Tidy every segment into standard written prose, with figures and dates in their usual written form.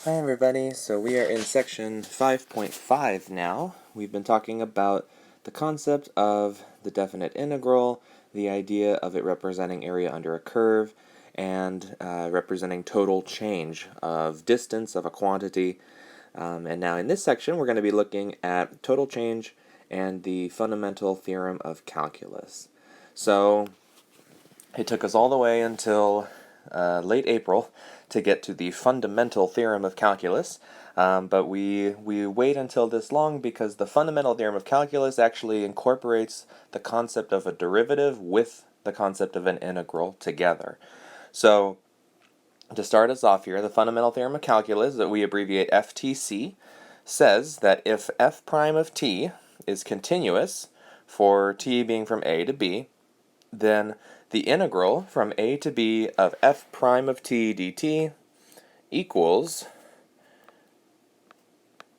Hi everybody, so we are in section 5.5 now. We've been talking about the concept of the definite integral, the idea of it representing area under a curve, and representing total change of distance of a quantity. And now in this section we're going to be looking at total change and the fundamental theorem of calculus. So it took us all the way until late April to get to the fundamental theorem of calculus, but we wait until this long because the fundamental theorem of calculus actually incorporates the concept of a derivative with the concept of an integral together. So to start us off here, the fundamental theorem of calculus, that we abbreviate FTC, says that if f prime of t is continuous for t being from a to b, then the integral from a to b of f prime of t dt equals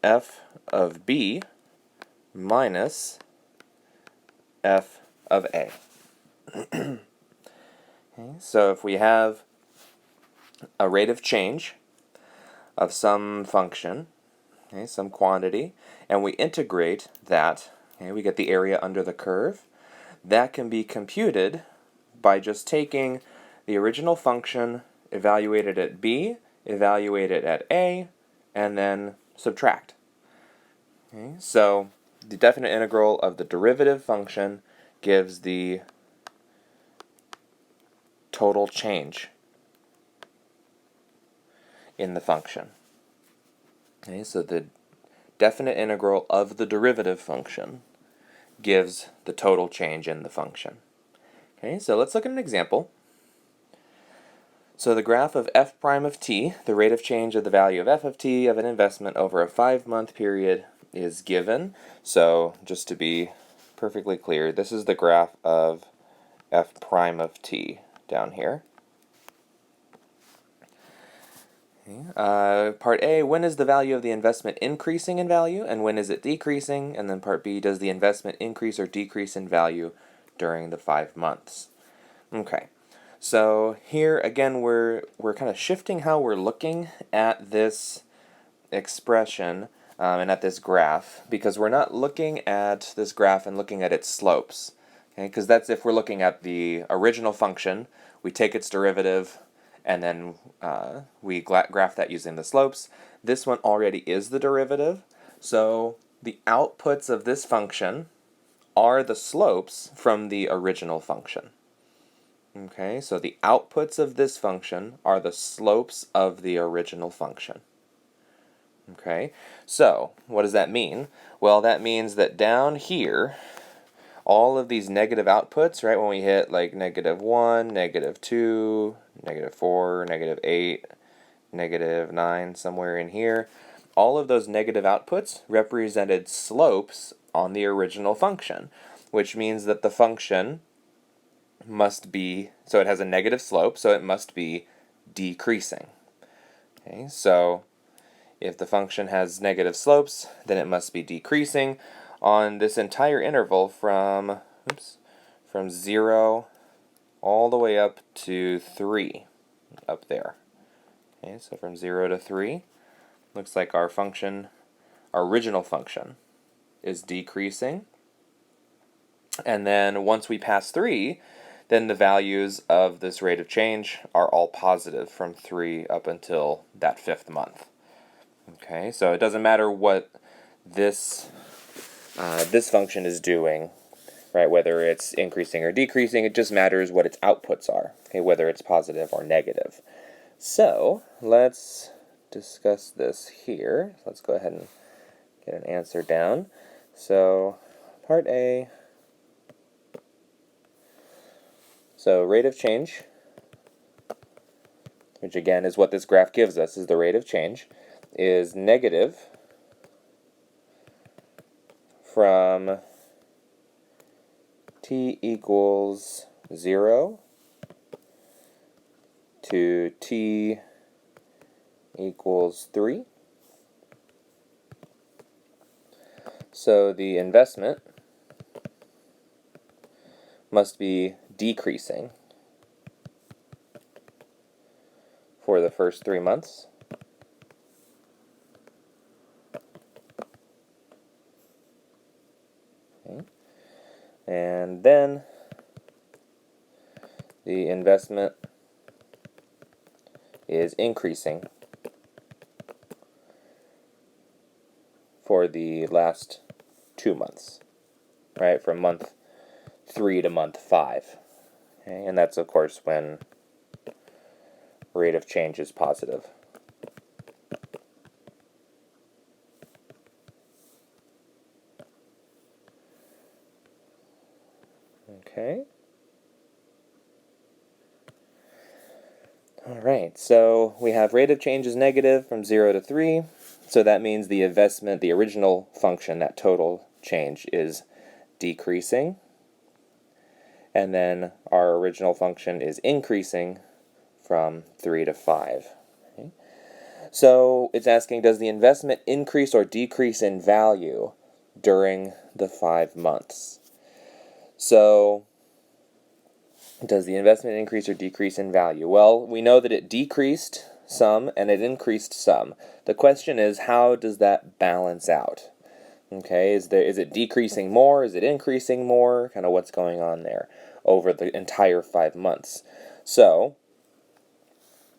f of b minus f of a. Okay, so if we have a rate of change of some function, okay, some quantity, and we integrate that, okay, we get the area under the curve. That can be computed by just taking the original function, evaluated at b, evaluated at a, and then subtract. Okay, so the definite integral of the derivative function gives the total change in the function. Okay, so the definite integral of the derivative function gives the total change in the function. Okay, so let's look at an example. So the graph of f prime of t, the rate of change of the value of f of t of an investment over a 5-month period, is given. So just to be perfectly clear, this is the graph of f prime of t down here. Okay. Part A, when is the value of the investment increasing in value and when is it decreasing? And then part B, does the investment increase or decrease in value during the 5 months? Okay. So here again we're kind of shifting how we're looking at this expression and at this graph, because we're not looking at this graph and looking at its slopes. Okay, because that's if we're looking at the original function, we take its derivative and then we graph that using the slopes. This one already is the derivative, so the outputs of this function are the slopes from the original function. Okay, so the outputs of this function are the slopes of the original function. Okay, so what does that mean? Well, that means that down here, all of these negative outputs, right, when we hit like -1, -2, -4, -8, -9, somewhere in here, all of those negative outputs represented slopes on the original function, which means that the function must be, so it has a negative slope, so it must be decreasing. Okay, so if the function has negative slopes, then it must be decreasing on this entire interval from 0 all the way up to 3 up there. Okay, so from 0 to 3, looks like our function, our original function, is decreasing. And then once we pass 3, then the values of this rate of change are all positive from 3 up until that 5th month. Okay, so it doesn't matter what this function is doing, right? Whether it's increasing or decreasing, it just matters what its outputs are, okay, whether it's positive or negative. So let's discuss this here. Let's go ahead and get an answer down. So part A, so rate of change, which again is what this graph gives us, is the rate of change, is negative from t equals 0 to t equals 3. So the investment must be decreasing for the first 3 months. Okay. And then the investment is increasing for the last 2 months, right? From month 3 to month 5. Okay? And that's, of course, when rate of change is positive. Okay. All right, so we have rate of change is negative from 0 to 3. So that means the investment, the original function, that total change, is decreasing. And then our original function is increasing from 3 to 5. Okay. So it's asking, does the investment increase or decrease in value during the 5 months? So does the investment increase or decrease in value? Well, we know that it decreased some and it increased some. The question is, how does that balance out? Okay, is it decreasing more? Is it increasing more? Kind of what's going on there over the entire 5 months. So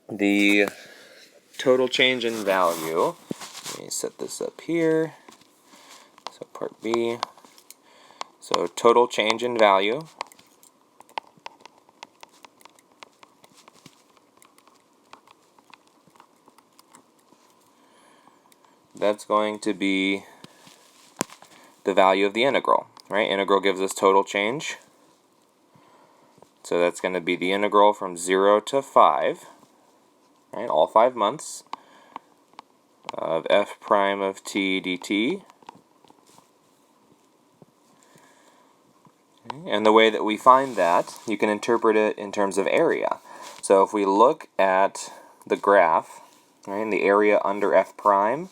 the total change in value, let me set this up here. So part B. So total change in value that's going to be the value of the integral, right? Integral gives us total change. So that's going to be the integral from 0 to 5, right? All 5 months of f prime of t dt. And the way that we find that, you can interpret it in terms of area. So if we look at the graph, right, and the area under f prime,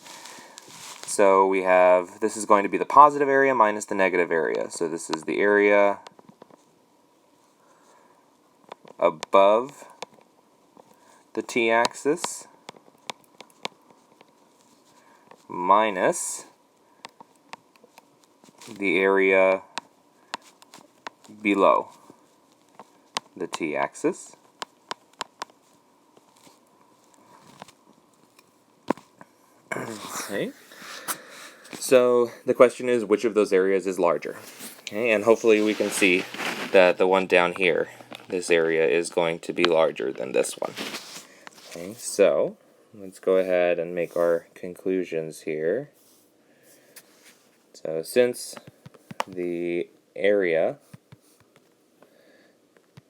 so we have, this is going to be the positive area minus the negative area. So this is the area above the t-axis minus the area below the t-axis. Okay. So the question is, which of those areas is larger? Okay, and hopefully we can see that the one down here, this area, is going to be larger than this one. Okay, so let's go ahead and make our conclusions here. So since the area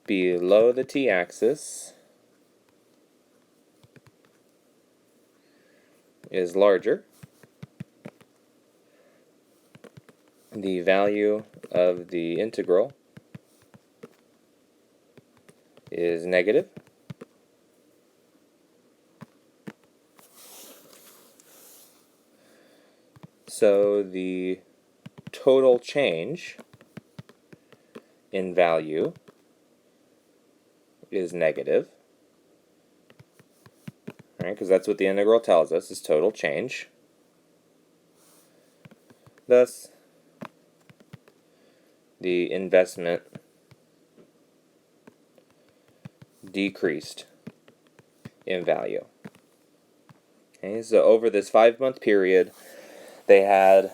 below the t-axis is larger, the value of the integral is negative. So the total change in value is negative. Right, because that's what the integral tells us, is total change. Thus, the investment decreased in value. Okay, so over this 5-month period, they had,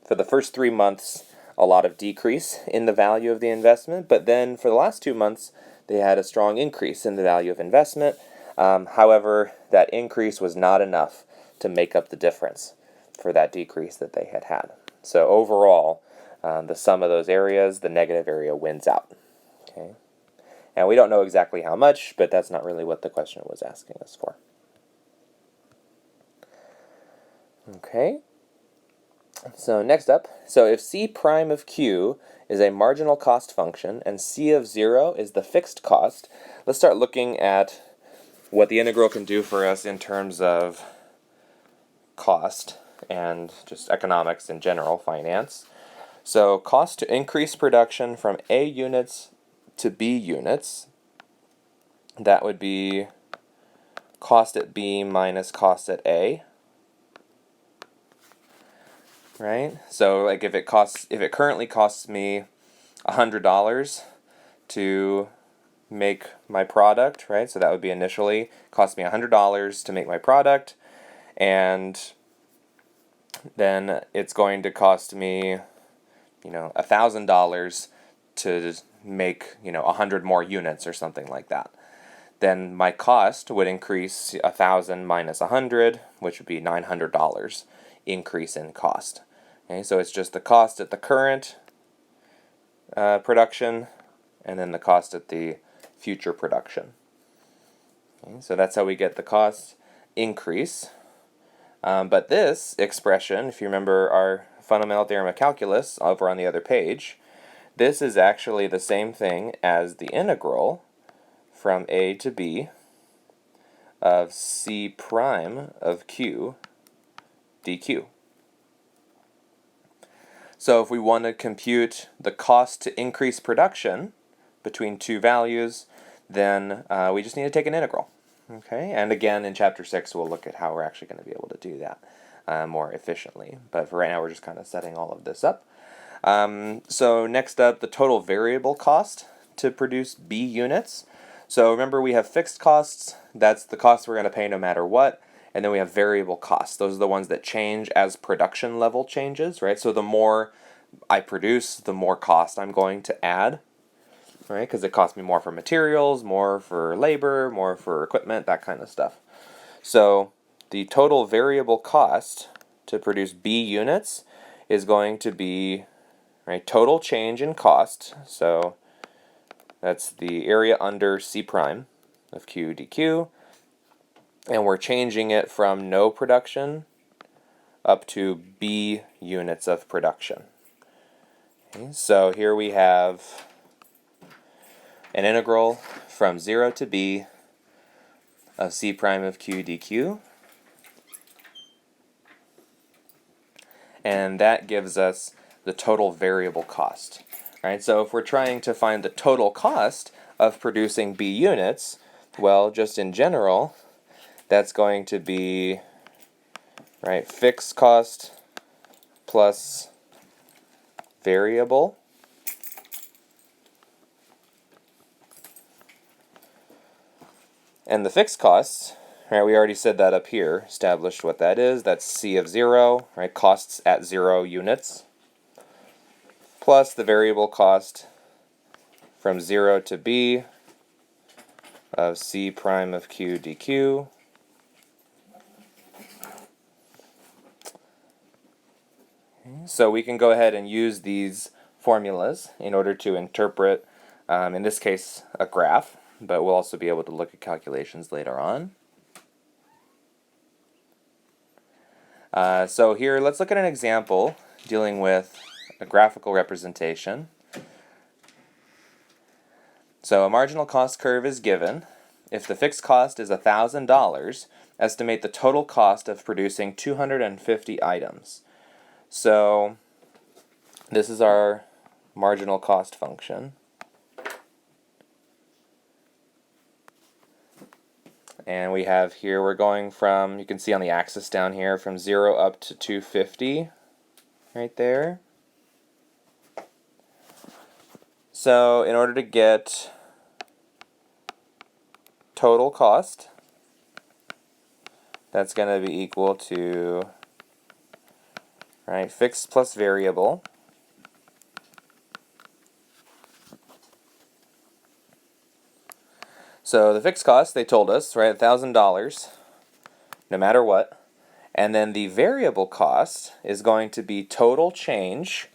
for the first 3 months, a lot of decrease in the value of the investment, but then for the last 2 months, they had a strong increase in the value of investment. However, that increase was not enough to make up the difference for that decrease that they had had. So overall, the sum of those areas, the negative area wins out. Okay, and we don't know exactly how much, but that's not really what the question was asking us for. Okay, so next up, so if c prime of q is a marginal cost function and c of 0 is the fixed cost, let's start looking at what the integral can do for us in terms of cost and just economics in general, finance. So cost to increase production from A units to B units, that would be cost at B minus cost at A. right? So like if it currently costs me $100 to make my product, right? So that would be initially cost me $100 to make my product, and then it's going to cost me, $1,000 to make, 100 more units or something like that. Then my cost would increase 1,000 minus 100, which would be $900 increase in cost. Okay, so it's just the cost at the current production, and then the cost at the future production. Okay, so that's how we get the cost increase. But this expression, if you remember our Fundamental Theorem of Calculus over on the other page, this is actually the same thing as the integral from a to b of c prime of q dq. So if we want to compute the cost to increase production between two values, then we just need to take an integral. Okay, and again in chapter 6 we'll look at how we're actually going to be able to do that more efficiently. But for right now we're just kind of setting all of this up. So next up, the total variable cost to produce B units. So remember, we have fixed costs, that's the cost we're going to pay no matter what, and then we have variable costs. Those are the ones that change as production level changes, right? So the more I produce, the more cost I'm going to add, right? Because it costs me more for materials, more for labor, more for equipment, that kind of stuff. So the total variable cost to produce B units is going to be, right, total change in cost. So that's the area under C prime of Q dQ. And we're changing it from no production up to B units of production. Okay, so here we have an integral from 0 to b of C prime of Q dQ. And that gives us the total variable cost. Right? So if we're trying to find the total cost of producing B units, well, just in general, that's going to be, right, fixed cost plus variable. And the fixed costs, right, we already said that up here, established what that is. That's C of 0, right, costs at 0 units, plus the variable cost from 0 to b of C prime of Q dQ. So we can go ahead and use these formulas in order to interpret, in this case, a graph, but we'll also be able to look at calculations later on. So here, let's look at an example dealing with a graphical representation. So a marginal cost curve is given. If the fixed cost is $1,000, estimate the total cost of producing 250 items. So this is our marginal cost function. And we have here, we're going from, you can see on the axis down here, from 0 up to 250, right there. So in order to get total cost, that's going to be equal to, right, fixed plus variable. So the fixed cost, they told us, right, $1,000, no matter what. And then the variable cost is going to be total change,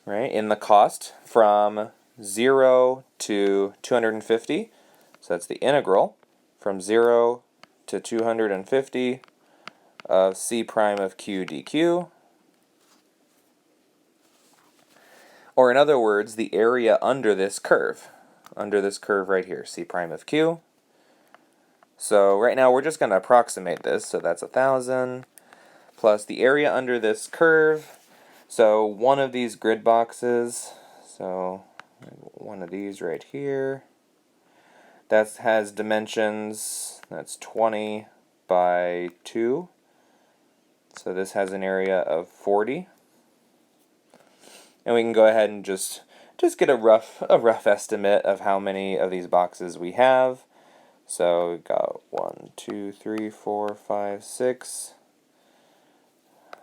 right, in the cost from 0 to 250. So that's the integral from 0 to 250 of C prime of Q dQ. Or in other words, the area under this curve right here, C prime of Q. So right now we're just going to approximate this, so that's 1,000 plus the area under this curve. So one of these grid boxes, so one of these right here, that has dimensions, that's 20 by 2. So this has an area of 40. And we can go ahead and just get a rough estimate of how many of these boxes we have. So we've got 1, 2, 3, 4, 5, 6,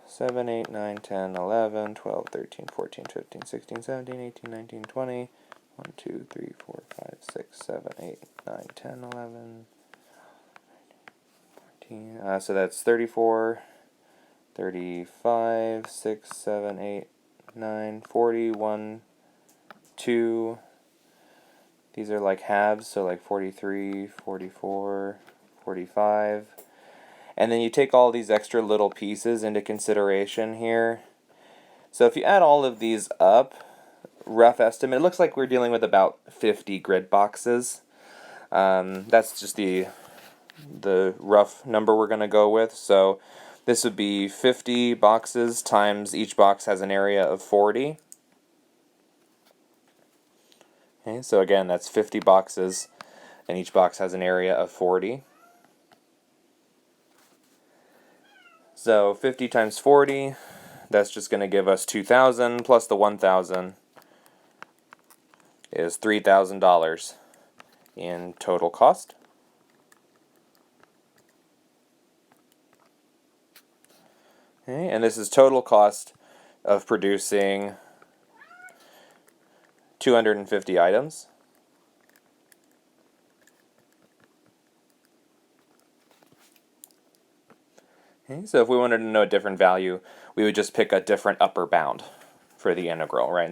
7, 8, 9, 10, 11, 12, 13, 14, 15, 16, 17, 18, 19, 20. 1, 2, 3, 4, 5, 6, 7, 8, 9, 10, 11, 14. So that's 34, 35, 6, 7, 8, 9, 40, 1, 2. These are like halves, so like 43, 44, 45. And then you take all these extra little pieces into consideration here. So if you add all of these up, rough estimate, it looks like we're dealing with about 50 grid boxes. That's just the rough number we're going to go with. So this would be 50 boxes times each box has an area of 40. Okay, so again, that's 50 boxes, and each box has an area of 40. So 50 times 40, that's just going to give us 2,000 plus the 1,000 is $3,000 in total cost. Okay, and this is total cost of producing 250 items. Okay, so if we wanted to know a different value, we would just pick a different upper bound for the integral, right?